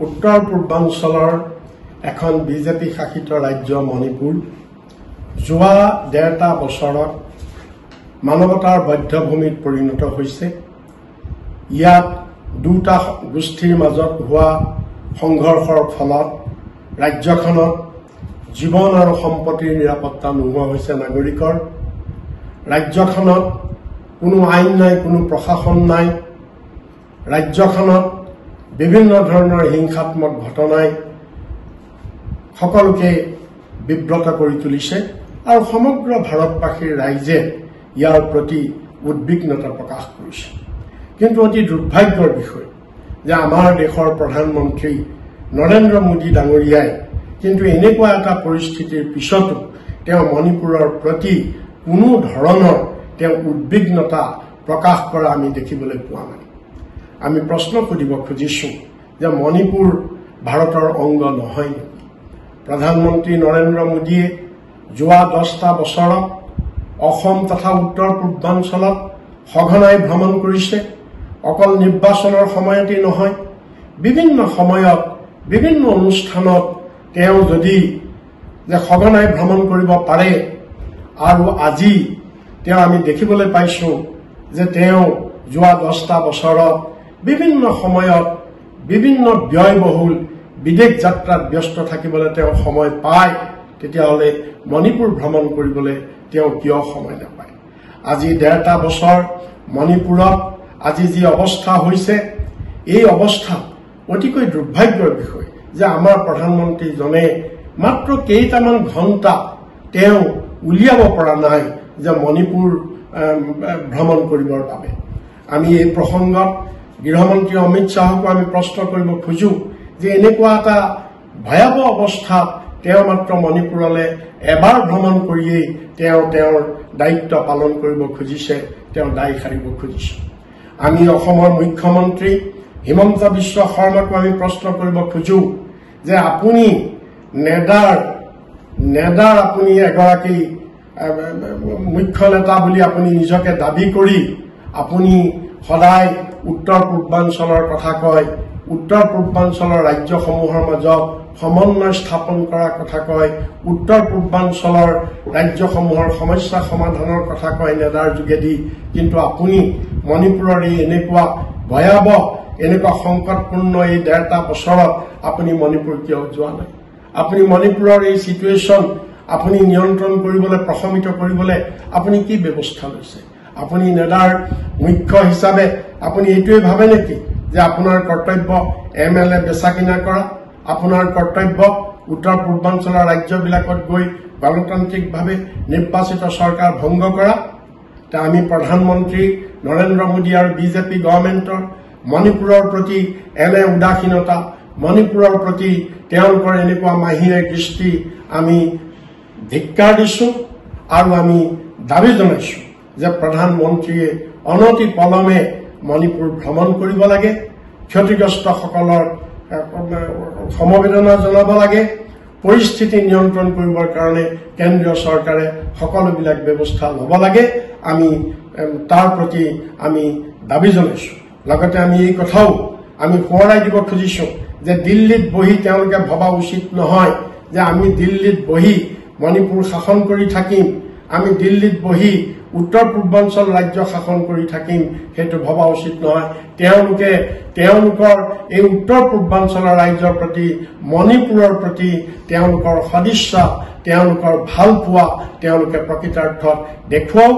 উত্তৰ পূৰ্বাঞ্চলৰ এখন বিজেপি শাসিত ৰাজ্য মণিপুৰ যোৱা ১.৫টা বছৰত মানৱতাৰ বধ্যভূমিত পৰিণত হৈছে। ইয়াত দুটা গোষ্ঠীৰ মাজত হোৱা সংঘৰ্ষৰ ফলত ৰাজ্যখনত জীৱন আৰু সম্পত্তিৰ নিৰাপত্তা নোহোৱা হৈছে নাগৰিকৰ। ৰাজ্যখনত কোনো আইন নাই, কোনো প্ৰশাসন নাই। ৰাজ্যখনত বিভিন্ন ধৰণৰ হিংসাত্মক ঘটনাই সকলোকে বিব্ৰত কৰি তুলিছে আৰু সমগ্ৰ ভাৰতবাসীৰ ৰাইজে ইয়াৰ প্ৰতি উদ্বিগ্নতা প্ৰকাশ কৰিছে। কিন্তু অতি দুৰ্ভাগ্যৰ বিষয় যে আমাৰ দেশৰ প্ৰধানমন্ত্ৰী নৰেন্দ্ৰ মোদী ডাঙৰীয়াই কিন্তু এনেকুৱা এটা পৰিস্থিতিৰ পিছতো তেওঁ মণিপুৰৰ প্ৰতি কোনো ধৰণৰ তেওঁ উদ্বিগ্নতা প্ৰকাশ কৰা আমি দেখিবলৈ পোৱা নাই। আমি প্ৰশ্ন সুধিব খুজিছো যে মণিপুৰ ভাৰতৰ অংগ নহয় নেকি? প্ৰধানমন্ত্ৰী নৰেন্দ্ৰ মোদীয়ে যোৱা 10টা বছৰত অসম তথা উত্তৰ পূৰ্বাঞ্চলত সঘনাই ভ্ৰমণ কৰিছে। অকল নিৰ্বাচনৰ সময়তেই নহয়, বিভিন্ন সময়ত বিভিন্ন অনুষ্ঠানত তেওঁ যদি যে সঘনাই ভ্ৰমণ কৰিব পাৰে আৰু আজি তেওঁ আমি দেখিবলৈ পাইছো যে তেওঁ যোৱা 10টা বছৰত বিভিন্ন সময়ত বিভিন্ন ব্যয়বহুল বিদেশ যাত্ৰাত ব্যস্ত থাকিবলৈ তেওঁ সময় পায়, তেতিয়াহ'লে মণিপুৰ ভ্ৰমণ কৰিবলৈ তেওঁ কিয় সময় নাপায়? আজি 1.5টা বছৰ মণিপুৰত আজি যি অৱস্থা হৈছে, এই অৱস্থা অতিকৈ দুৰ্ভাগ্যৰ বিষয় যে আমাৰ প্ৰধানমন্ত্ৰীজনে মাত্ৰ কেইটামান ঘণ্টা তেওঁ উলিয়াব পৰা নাই যে মণিপুৰ ভ্ৰমণ কৰিবৰ বাবে। আমি এই প্ৰসংগত গৃহমন্ত্ৰী অমিত শ্বাহকো আমি প্ৰশ্ন কৰিব খোজো যে এনেকুৱা এটা ভয়াৱহ অৱস্থাত তেওঁ মাত্ৰ মণিপুৰলৈ এবাৰ ভ্ৰমণ কৰিয়েই তেওঁ তেওঁৰ দায়িত্ব পালন কৰিব খুজিছে, তেওঁ দায় সাৰিব খুজিছে। আমি অসমৰ মুখ্যমন্ত্ৰী হিমন্ত বিশ্ব শৰ্মাকো আমি প্ৰশ্ন কৰিব খোজো যে আপুনি নেডাৰ আপুনি এগৰাকী মুখ্য নেতা বুলি আপুনি নিজকে দাবী কৰি আপুনি সদায় উত্তৰ পূৰ্বাঞ্চলৰ কথা কয়, উত্তৰ পূৰ্বাঞ্চলৰ ৰাজ্যসমূহৰ মাজত সমন্বয় স্থাপন কৰাৰ কথা কয়, উত্তৰ পূৰ্বাঞ্চলৰ ৰাজ্যসমূহৰ সমস্যা সমাধানৰ কথা কয় নেডাৰ যোগেদি, কিন্তু আপুনি মণিপুৰৰ এই এনেকুৱা ভয়াৱহ এনেকুৱা সংকটপূৰ্ণ এই 1.5টা বছৰত আপুনি মণিপুৰ কিয় যোৱা নাই? আপুনি মণিপুৰৰ এই সিচুৱেশ্যন আপুনি নিয়ন্ত্ৰণ কৰিবলৈ, প্ৰশমিত কৰিবলৈ আপুনি কি ব্যৱস্থা লৈছে? আপুনি নেডাৰ মুখ্য হিচাপে আপুনি এইটোৱে ভাবে নেকি যে আপোনাৰ কৰ্তব্য MLA বেচা কিনা কৰা, আপোনাৰ কৰ্তব্য উত্তৰ পূৰ্বাঞ্চলৰ ৰাজ্যবিলাকত গৈ গণতান্ত্ৰিকভাৱে নিৰ্বাচিত চৰকাৰ ভংগ কৰা? আমি প্ৰধানমন্ত্ৰী নৰেন্দ্ৰ মোদী আৰু বিজেপি গভৰ্ণমেণ্টৰ মণিপুৰৰ প্ৰতি এনে উদাসীনতা, মণিপুৰৰ প্ৰতি তেওঁলোকৰ এনেকুৱা মাহিৰে দৃষ্টি আমি ধিক্কাৰ দিছো আৰু আমি দাবী জনাইছো যে প্ৰধানমন্ত্ৰীয়ে অনতি পলমে মণিপুৰ ভ্ৰমণ কৰিব লাগে, ক্ষতিগ্ৰস্তসকলৰ সমবেদনা জনাব লাগে, পৰিস্থিতি নিয়ন্ত্ৰণ কৰিবৰ কাৰণে কেন্দ্ৰীয় চৰকাৰে সকলোবিলাক ব্যৱস্থা ল'ব লাগে। আমি তাৰ প্ৰতি আমি দাবী জনাইছো। লগতে আমি এই কথাও আমি সোঁৱৰাই দিব খুজিছো যে দিল্লীত বহি তেওঁলোকে ভবা উচিত নহয় যে আমি দিল্লীত বহি মণিপুৰ শাসন কৰি থাকিম, আমি দিল্লীত বহি উত্তৰ পূৰ্বাঞ্চল ৰাজ্য শাসন কৰি থাকিম, সেইটো ভবা উচিত নহয়। তেওঁলোকৰ এই উত্তৰ পূৰ্বাঞ্চলৰ ৰাজ্যৰ প্ৰতি, মণিপুৰৰ প্ৰতি তেওঁলোকৰ সদিচ্ছা, তেওঁলোকৰ ভাল পোৱা তেওঁলোকে প্ৰকৃতাৰ্থত দেখুৱাওক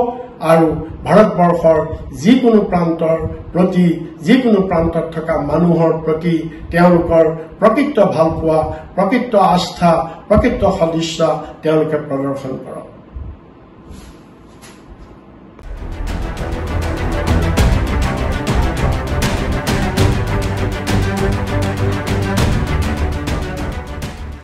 আৰু ভাৰতবৰ্ষৰ যিকোনো প্ৰান্তৰ প্ৰতি, যিকোনো প্ৰান্তত থকা মানুহৰ প্ৰতি তেওঁলোকৰ প্ৰকৃত ভাল পোৱা, প্ৰকৃত আস্থা, প্ৰকৃত সদিচ্ছা তেওঁলোকে প্ৰদৰ্শন কৰক।